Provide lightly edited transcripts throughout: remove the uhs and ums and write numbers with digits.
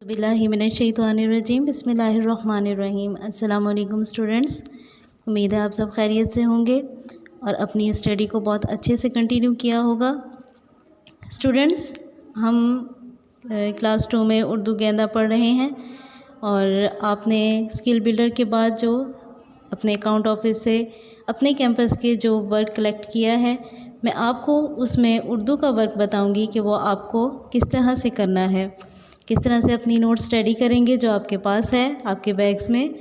बिस्मिल्लाहिर्रहमानिर्रहीम बिस्मिल्लाहिर्रहमानिर्रहीम। अस्सलाम वालेकुम स्टूडेंट्स, उम्मीद है आप सब खैरियत से होंगे और अपनी स्टडी को बहुत अच्छे से कंटिन्यू किया होगा। स्टूडेंट्स, हम क्लास 2 में उर्दू गेंदा पढ़ रहे हैं और आपने स्किल बिल्डर के बाद जो अपने अकाउंट ऑफिस से अपने कैंपस के जो वर्क कलेक्ट किया है, मैं आपको उसमें उर्दू का वर्क बताऊंगी कि वो आपको किस तरह से करना है, किस तरह से अपनी नोट स्टडी करेंगे जो आपके पास है आपके बैग्स में,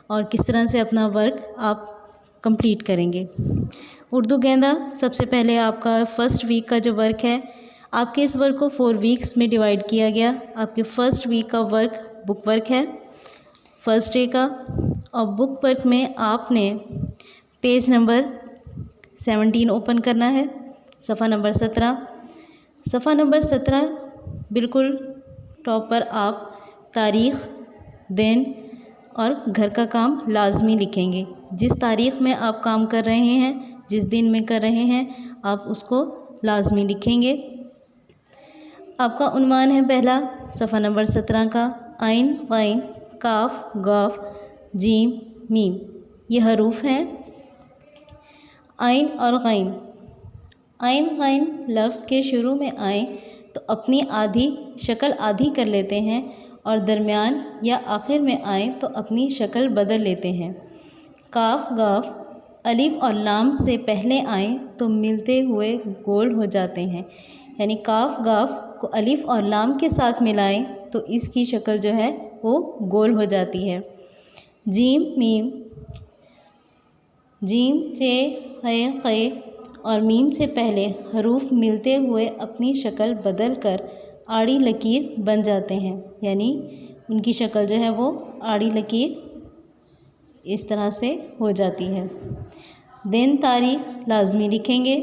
और किस तरह से अपना वर्क आप कंप्लीट करेंगे। उर्दू गेंदा सबसे पहले आपका फ़र्स्ट वीक का जो वर्क है, आपके इस वर्क को 4 वीक्स में डिवाइड किया गया। आपके फ़र्स्ट वीक का वर्क बुक वर्क है फर्स्ट डे का, और बुक वर्क में आपने पेज नंबर 17 ओपन करना है, सफ़ा नंबर 17। सफ़ा नंबर 17 बिल्कुल टॉप पर आप तारीख़, दिन और घर का काम लाजमी लिखेंगे। जिस तारीख़ में आप काम कर रहे हैं, जिस दिन में कर रहे हैं, आप उसको लाजमी लिखेंगे। आपका उन्वान है पहला सफ़ा नंबर 17 का, आइन, ग़ैन, काफ, गाफ, जीम, मीम। ये हरूफ हैं आइन और ग़ैन। आइन ग़ैन लफ्ज़ के शुरू में आए तो अपनी आधी शक्ल आधी कर लेते हैं, और दरमियान या आखिर में आए तो अपनी शक्ल बदल लेते हैं। काफ गाफ अलिफ और लाम से पहले आए तो मिलते हुए गोल हो जाते हैं, यानी काफ गाफ को अलिफ और लाम के साथ मिलाएं तो इसकी शक्ल जो है वो गोल हो जाती है। जीम मीम, जीम चे है क़े और मीम से पहले हरूफ मिलते हुए अपनी शक्ल बदल कर आड़ी लकीर बन जाते हैं, यानी उनकी शक्ल जो है वो आड़ी लकीर इस तरह से हो जाती है। दिन तारीख़ लाजमी लिखेंगे,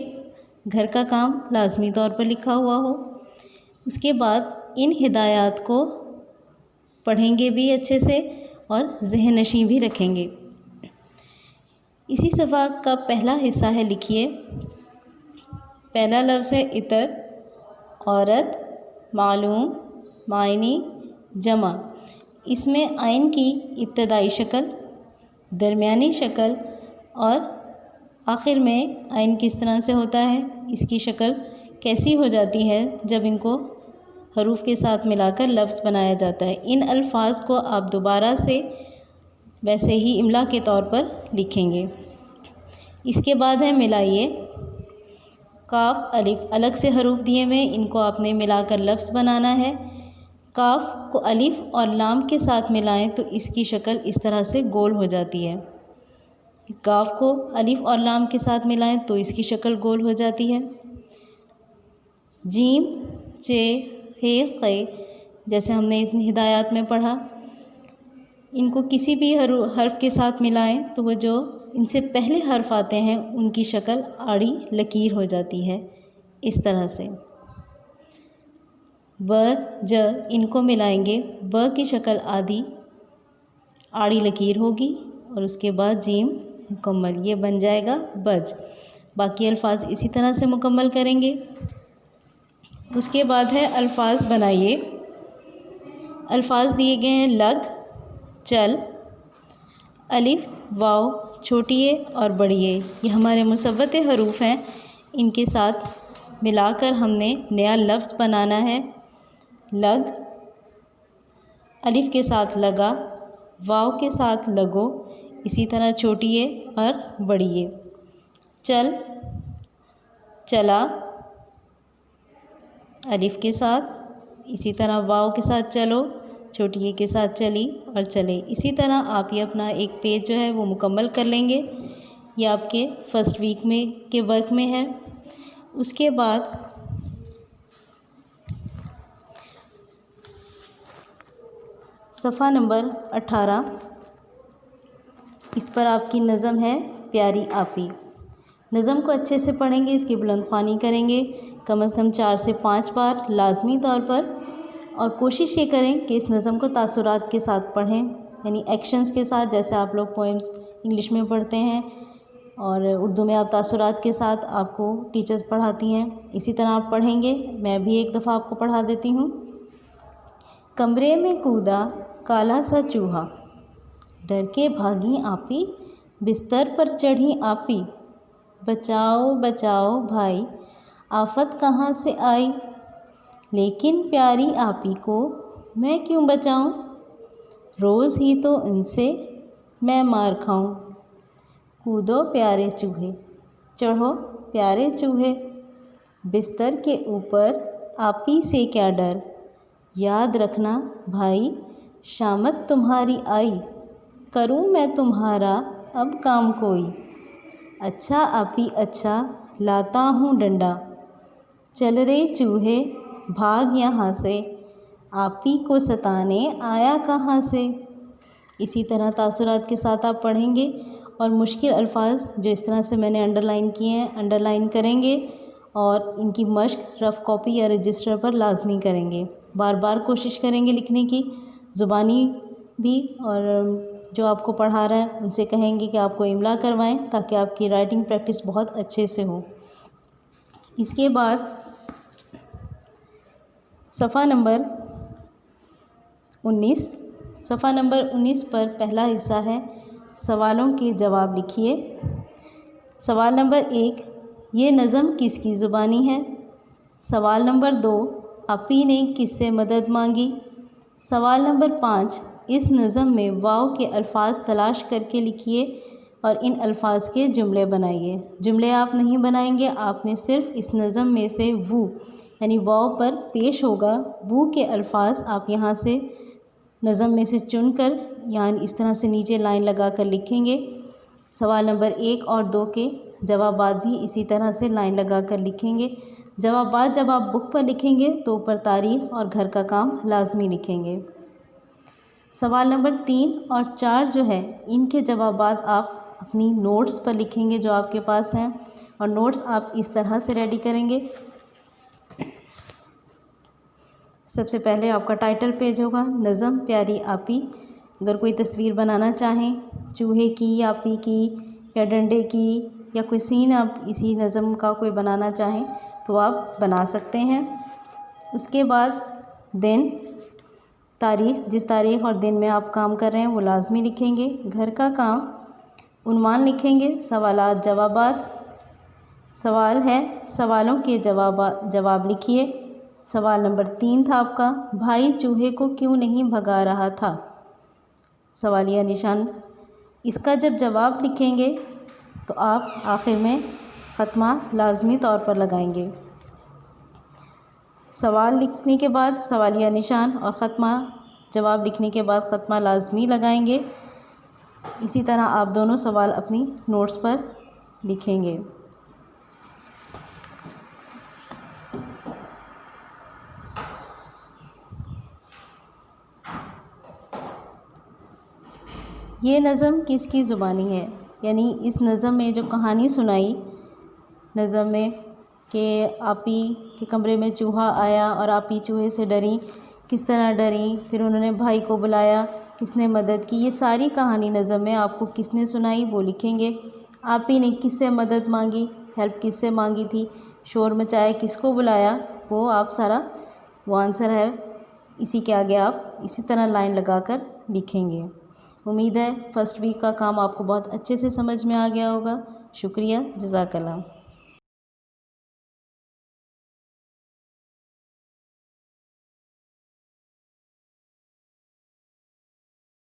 घर का काम लाजमी तौर पर लिखा हुआ हो। उसके बाद इन हिदायत को पढ़ेंगे भी अच्छे से और ज़हन नशीं भी रखेंगे। इसी सफ़ा का पहला हिस्सा है, लिखिए। पहला लफ्ज़ है इतर, औरत, मालूम, मायनी, जमा। इसमें आइन की इब्तदाई शक्ल, दरमियानी शक्ल और आखिर में आइन किस तरह से होता है, इसकी शक्ल कैसी हो जाती है जब इनको हरूफ के साथ मिलाकर लफ्ज़ बनाया जाता है। इन अल्फाज को आप दोबारा से वैसे ही इमला के तौर पर लिखेंगे। इसके बाद है मिलाइए। काफ अलिफ अलग से हरूफ दिए हुए, इनको आपने मिलाकर लफ्ज़ बनाना है। काफ को अलिफ और लाम के साथ मिलाएं तो इसकी शक्ल इस तरह से गोल हो जाती है। काफ को अलिफ और लाम के साथ मिलाएं तो इसकी शक्ल गोल हो जाती है। जीम चे हे क़े, जैसे हमने इस हिदायत में पढ़ा, इनको किसी भी हर्फ के साथ मिलाएं तो वो जो इनसे पहले हर्फ आते हैं उनकी शक्ल आड़ी लकीर हो जाती है इस तरह से। ब ज इनको मिलाएंगे, ब की शक्ल आधी आड़ी लकीर होगी और उसके बाद जीम मुकम्मल, ये बन जाएगा बज। बाकी अल्फाज इसी तरह से मुकम्मल करेंगे। उसके बाद है अल्फाज बनाइए। अल्फाज दिए गए हैं लग, चल, अलिफ, वाव, छोटी ए और बड़ी ए। ये हमारे मुसव्वते हरूफ हैं, इनके साथ मिलाकर हमने नया लफ्ज़ बनाना है। लग, अलिफ के साथ लगा, वाव के साथ लगो, इसी तरह छोटी ए और बड़ी ए। चल, चला, अलिफ के साथ, इसी तरह वाव के साथ चलो, छोटी ए के साथ चली और चले। इसी तरह आप ये अपना एक पेज जो है वो मुकम्मल कर लेंगे। ये आपके फ़र्स्ट वीक में के वर्क में है। उसके बाद सफ़ा नंबर 18, इस पर आपकी नज़म है प्यारी आपी। नज़म को अच्छे से पढ़ेंगे, इसकी बुलंद ख़्वानी करेंगे कम से कम 4 से 5 बार लाजमी तौर पर, और कोशिश ये करें कि इस नज़म को तासुरात के साथ पढ़ें, यानी एक्शंस के साथ। जैसे आप लोग पोएम्स इंग्लिश में पढ़ते हैं और उर्दू में आप तासुरात के साथ आपको टीचर्स पढ़ाती हैं, इसी तरह आप पढ़ेंगे। मैं भी एक दफ़ा आपको पढ़ा देती हूँ। कमरे में कूदा काला सा चूहा, डर के भागी आपी, बिस्तर पर चढ़ी आपी। बचाओ बचाओ भाई, आफत कहाँ से आई, लेकिन प्यारी आपी को मैं क्यों बचाऊं, रोज़ ही तो इनसे मैं मार खाऊं। कूदो प्यारे चूहे, चढ़ो प्यारे चूहे, बिस्तर के ऊपर आपी से क्या डर, याद रखना भाई शामत तुम्हारी आई, करूं मैं तुम्हारा अब काम कोई। अच्छा आपी अच्छा, लाता हूँ डंडा, चल रे चूहे भाग यहाँ से, आपी को सताने आया कहाँ से। इसी तरह तासुरात के साथ आप पढ़ेंगे और मुश्किल अल्फाज जो इस तरह से मैंने अंडरलाइन किए हैं अंडरलाइन करेंगे और इनकी मश्क रफ़ कॉपी या रजिस्टर पर लाजमी करेंगे। बार बार कोशिश करेंगे लिखने की, ज़ुबानी भी, और जो आपको पढ़ा रहा है उनसे कहेंगे कि आपको इमला करवाएं ताकि आपकी राइटिंग प्रैक्टिस बहुत अच्छे से हो। इसके बाद सफ़ा नंबर 19 पर पहला हिस्सा है सवालों के जवाब लिखिए। सवाल नंबर 1, ये नज़म किसकी ज़ुबानी है। सवाल नंबर 2, आपी ने किससे मदद मांगी। सवाल नंबर 5, इस नज़म में वाव के अल्फाज तलाश करके लिखिए और इन अल्फाज के जुमले बनाइए। जुमले आप नहीं बनाएंगे, आपने सिर्फ इस नज़म में से वो यानी वाव पर पेश होगा वो के अल्फाज आप यहाँ से नज़म में से चुनकर यानी इस तरह से नीचे लाइन लगा कर लिखेंगे। सवाल नंबर 1 और 2 के जवाबात भी इसी तरह से लाइन लगा कर लिखेंगे। जवाबात जब आप बुक पर लिखेंगे तो ऊपर तारीख़ और घर का काम लाजमी लिखेंगे। सवाल नंबर 3 और 4 जो है इनके जवाबात आप अपनी नोट्स पर लिखेंगे जो आपके पास हैं, और नोट्स आप इस तरह से रेडी करेंगे। सबसे पहले आपका टाइटल पेज होगा नज़म प्यारी आपी। अगर कोई तस्वीर बनाना चाहें चूहे की, आपी की या डंडे की या कोई सीन आप इसी नज़म का कोई बनाना चाहें तो आप बना सकते हैं। उसके बाद दिन, तारीख़, जिस तारीख़ और दिन में आप काम कर रहे हैं वो लाजमी लिखेंगे। घर का काम, उन्वान लिखेंगे। सवालात जवाबात, सवाल है सवालों के जवाब लिखिए। सवाल नंबर 3 था आपका भाई चूहे को क्यों नहीं भगा रहा था, सवालिया निशान। इसका जब जवाब लिखेंगे तो आप आखिर में ख़त्मा लाजमी तौर पर लगाएंगे। सवाल लिखने के बाद सवालिया निशान और ख़त्मा, जवाब लिखने के बाद ख़त्मा लाजमी लगाएंगे। इसी तरह आप दोनों सवाल अपनी नोट्स पर लिखेंगे। ये नज़म किसकी ज़ुबानी है, यानी इस नज़म में जो कहानी सुनाई नज़म में कि आपी के कमरे में चूहा आया और आपी चूहे से डरी, किस तरह डरी, फिर उन्होंने भाई को बुलाया, किसने मदद की, ये सारी कहानी नज़म में आपको किसने सुनाई वो लिखेंगे। आपी ने किससे मदद मांगी, हेल्प किससे मांगी थी, शोर मचाया, किसको बुलाया, वो आप सारा वो आंसर है इसी के आगे आप इसी तरह लाइन लगाकर लिखेंगे। उम्मीद है फर्स्ट वीक का काम आपको बहुत अच्छे से समझ में आ गया होगा। शुक्रिया, जज़ाकल्लाह।